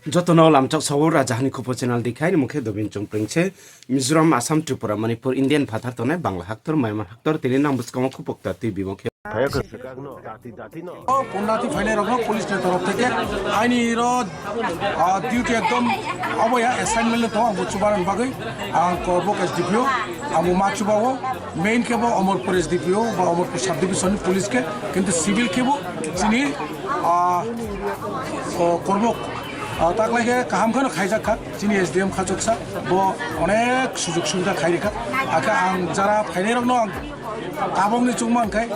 যতনাও লামচক সবর রাজাহানি খুপো চ্যানেল দেখাই মুখে দবিন চংপ্রিংছে মিজোরাম আসাম ত্রিপুরা মণিপুর ইন্ডিয়ান ভাতার তনে বাংলা হাক্তর মাইমার হাক্তর তিনি নাম বুসকামো খুপকতা তুই বিমুখে পুণ্যাতি ফাইনাল রকম পুলিশের তরফ থেকে আইনি ডিউটি একদম অবয়া অ্যাসাইনমেন্ট তো আম চুবারন বাগৈ আং করবক এসডিপিও আম মাচুবাও মেইন কেবো অমরপুর এসডিপিও বা অমরপুর সাব ডিভিশন পুলিশকে কিন্তু সিভিল কেবো চিনি করবক তাক লাগে কাহামখানো খাইজাখা চিনি এসডিএম খাচকসা ব অনেক সুযোগ সুবিধা খাইরেখা আখা আং যারা ফাইনাল রকম আং কাবংনি চুংমানखाय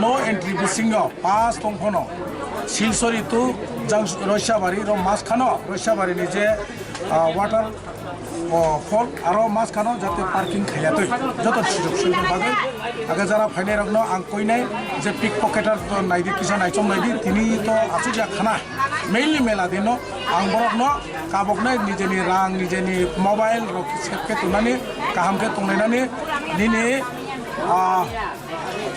नो एंट्री बिसिङाव पास दंफनो सिलसरी टू रयसाबारि र मासखानो रयसाबारिनि जे वाटार फल आरो मासखानो जाते पार्किं खायातै जत सुजुग सुबिदा बागै आगे जरा फाइनाय रखनो आं कइनाय जे पिक पकेटार तो नायदि किसा नायचम नायदि तिनि तो आसु जा खाना मेनलि मेला दिनो आं बरकनो काबकनाय निजेनि रां निजेनि मोबाइल र सेफके तुनानि काहामके तंनायनानि निनि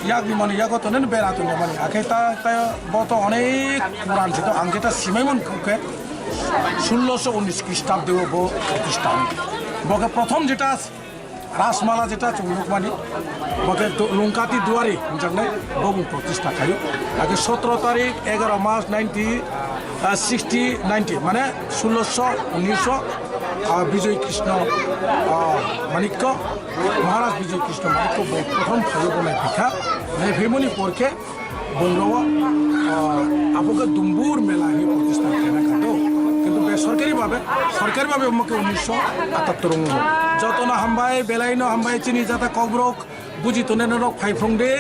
याक माने याको तो नन बेरा तो माने आखे ता बहुत अनेक पुरान से तो आंगे ता सीमायमन के 1619 খ্রিস্টাব্দে বো প্রতিষ্ঠান বকে প্রথম যেটা রাসমালা যেটা চুমুকমানি বকে লুঙ্কাতি দুয়ারি জানলে বগু প্রতিষ্ঠা খাই আগে 17 তারিখ 11 মাস 1960 মানে 1619 বিজয় কৃষ্ণ মানিক্য মহারাজ বিজয় কৃষ্ণ মানিক্য প্রথম খাই বনাই পিঠা মানে ভেমনি পরকে বন্ধু আপনাকে দুম্বুর মেলা হি প্রতিষ্ঠা খাইনা খাতো কিন্তু সরকারিভাবে আমাকে 1978 যত না হামবাই বেলাইনো হামবাই চিনি যাতা কবরক বুঝি তো নেন ফাইফং দে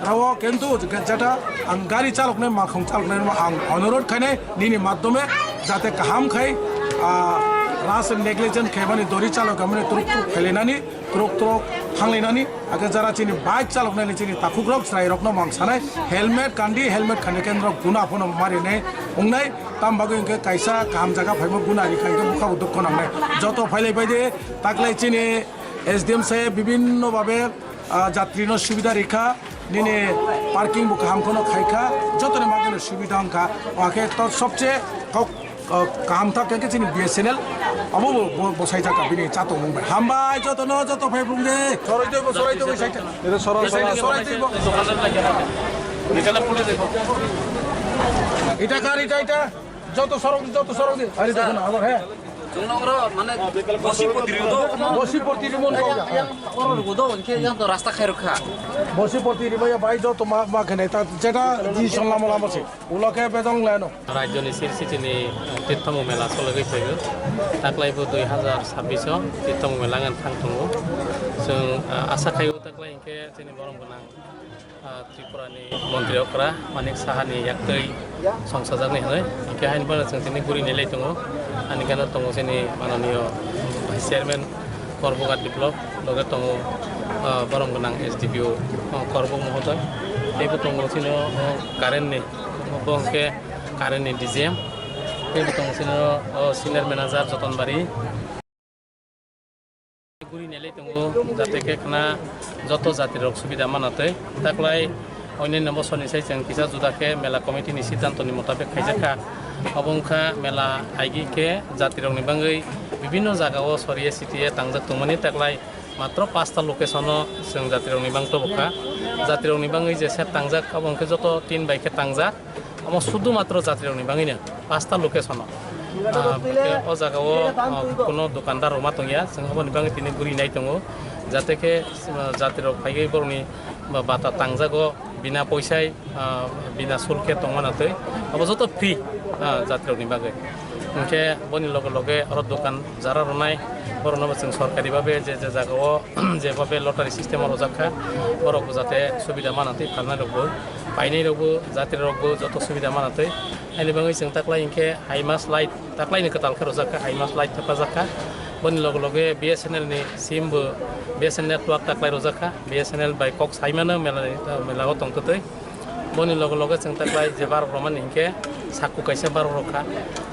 রাও কিন্তু যেটা আং গাড়ি চালক নে মাখং চালক নে আং অনুরোধ খাইনে নিনি মাধ্যমে যাতে কাহাম খাই রাস নেগলিজেন্ট খাইবানি দড়ি চালক মানে তুরুক ফেলেনানি তুরুক থাংলাইনানি আগে যারা চিনি বাইক চালক নাইলে চিনি তাকুক রক স্রাই রক নং সানাই হেলমেট কান্দি হেলমেট খানে কেন্দ্র গুনা ফোন মারি নাই উংনাই তাম বাগৈ ইনকে কাইসা কাম জায়গা ফাইব গুনারি খাইকে মুখা উদ্যোগ নামনাই যত ফাইলাই বাইদে তাকলাই চিনি এসডিএম সাহেব বিভিন্নভাবে যাত্রীর সুবিধা রেখা নিনে পার্কিং বুক হামখনো খাইখা যতনে মাগের সুবিধা অঙ্কা ওকে তো সবচেয়ে কাম থাকে চিনি বিএসএনএল আবো বসাই থাকা বিনি চাতো মুম্বাই হামবাই যত ভাই বুঙ্গে সরাই দেব সাইটা এটা সরাই দেব এটা কার এটা যত সরক দে আরে দেখুন আবার হ্যাঁ মানে বসি প্রতিরিমন রাস্তা খাই রক্ষা বসি প্রতিরিময়া বাই যত মা খেনে তা যেটা জি সল্লাম আছে উলকে বেজং লানো রাজ্যনি সিরসিটিনি তীর্থমু মেলা চলে গেছে তাকলাইবো 2026 তীর্থমু মেলা গাन थांथंगो जों आसा खायो ताकलाय इनके जोंनि बरम गोनां त्रिपुरानि मन्त्रि अक्रा मानिक साहानि याक्तै संसाजारनि हनै इनके हाइनबा जों दिनै गुरिनि लै दङ अनि गाना दङ जोंनि माननीय भाइस चेयारमेन करबगा डेभलप लगे दङ बरम गोनां एसडिपिओ करबग महोदय बेबो दङ जोंनि कारेन्टनि बंके कारेन्टनि डिजिएम बेबो दङ जोंनि सिनियर मेनेजार जतनबारी गुरी नेले दङ जाते केखना जत जातिर सुबिदा मानातै ताकलाय अन्यान्य बसरनिसाय जों किसा जुदाके मेला कमिटिनि सिद्धान्तनि मुताबिक खाइजाखा अबंखा मेला आइगिके जातिरंनि बाङै विभिन्न जागाव सरिये सिटिये तांजाक दंमोनि ताकलाय मात्र 5टा लोकेशनो जों जातिरंनि बांतबखा जातिरंनि बाङै जेसे तांजाक अबंखे जत 3 बाइके तांजाक अम शुद्ध मात्र जातिरंनि बाङैनो 5टा लोकेशनो ओ जागाव कोनो दखानदार रमा तंगिया जों अबनि बाङै तिनि गुरि नाय दङ जाते के जातिरक फाइगै बरनि बाता तांजागो बिना पैसाय बिना शुल्के तंमानातै अब जत फ्री जातिरकनि बागै उनके बनि लगे और दखान जारा रनाय बरनबो जों सरकारि भाबे जे जागाव जे भाबे लटारि सिस्टेम रजाखा बरकबो जाते सुबिदा मानातै फारनाय रबो पाइनाय रबो जातिर रबो जत सुबिदा मानातै आइनि बाङै जों ताकलाय इनके हाइमास लाइट ताकलायनि कतालखे रजाखा हाइमास लाइट थाफा जाखा बनि लगे बिएसएनएल नि सिमबो BSNL network ताकलाय रजाखा BSNL bye Cox's हाइमानो मेलागो तंतै बनि लगे जों ताकलाय जे बार रमान इनके साकु काइसे बार रखा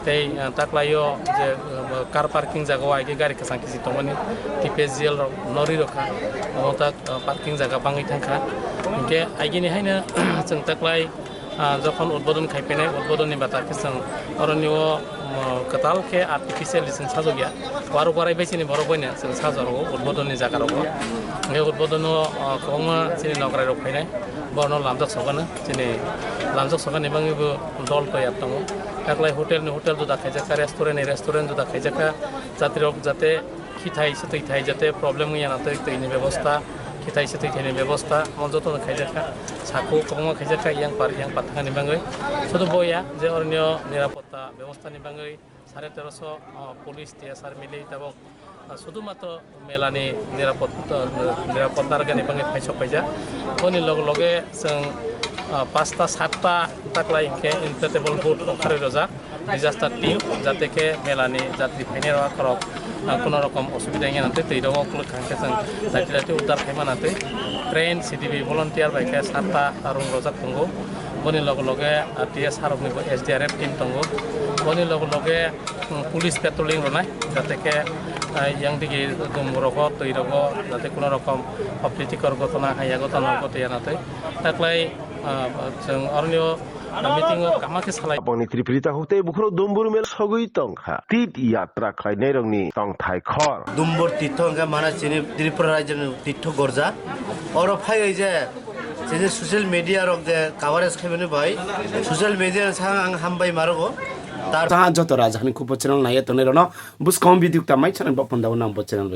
तै ताकलायो जे कार पार्किं जागाव आइगे गारि कासां किसि तमनि टिपेजिएल नरि रखा ओता पार्किं जागा बाङै थांखा इनके आइगिनि हायनो जों ताकलाय যখন উদ্বোধন খাইপেনে উদ্বোধনী বাতাকে जों अरण्य ketal ke artificial diseng sajo gya waru warai bai chini borok boina sing sajo ro udbodoni jaga ro nge udbodono kongma chini nokrai ro phainai borno lamjak sogana chini lamjak sogani bangi bu dol to yat tongo taklai hotel ni hotel juda khaijaka restaurant juda khaijaka jati rok jate khithai sitoi thai jate problem ya na tei ni ব্যবস্থা kita isi tu kini ব্যবস্থা monjoto na khaijaka saku kongma khaijaka yang patha ni bangai sudu boya je ornio nirapotta ব্যবস্থা ni bangai 1350 police TSR মিলে এবং শুধুমাত্র মেলানি নিরাপত্তার Ghani bangai phaisok paija oni log-loge जों 5টা 7টা taklai ke inflatable boat okhare roja disaster team jate ke melani jatri phaine rawa korok কোনো রকম অসুবিধা ইয়ে নাতে তৈ রকম খাঙ্কে जों জাতিলাতে উদ্ধার খাইমানাতে ট্রেন সিডিবি ভলান্টিয়ার বাইকে 7টা আরং রজাক দंगो বনি লগে TSR नि SDRF টিম दंगो বনি লগে পুলিশ পেট্রোলিং রনাই যাতে কে yang digi dumroko tৈ রকো যাতে কোনো রকম অপ্রীতিকর ঘটনা হাইয়া ঘটনা ঘটে নাতে তাকলাই जों অরনিয় meeting কামাকে সালাই Abang ni Tripurita hote bukhro dombur mel sogui tongkha tit yatra khlainai rongni tongthai khor দুম্বর তীর্থ অঙ্গা মানা চিনি ত্রিপুরা রাজ্যের তীর্থ গরজা অর ফাই যে যে সোশ্যাল মিডিয়া রক যে কাভারেজ খাইবেন ভাই সোশ্যাল মিডিয়া সাং আং হামবাই মারগো তার ta joto rajahani kupo channel na yeto nerono buskong video ta mai channel bapon daw nam bo channel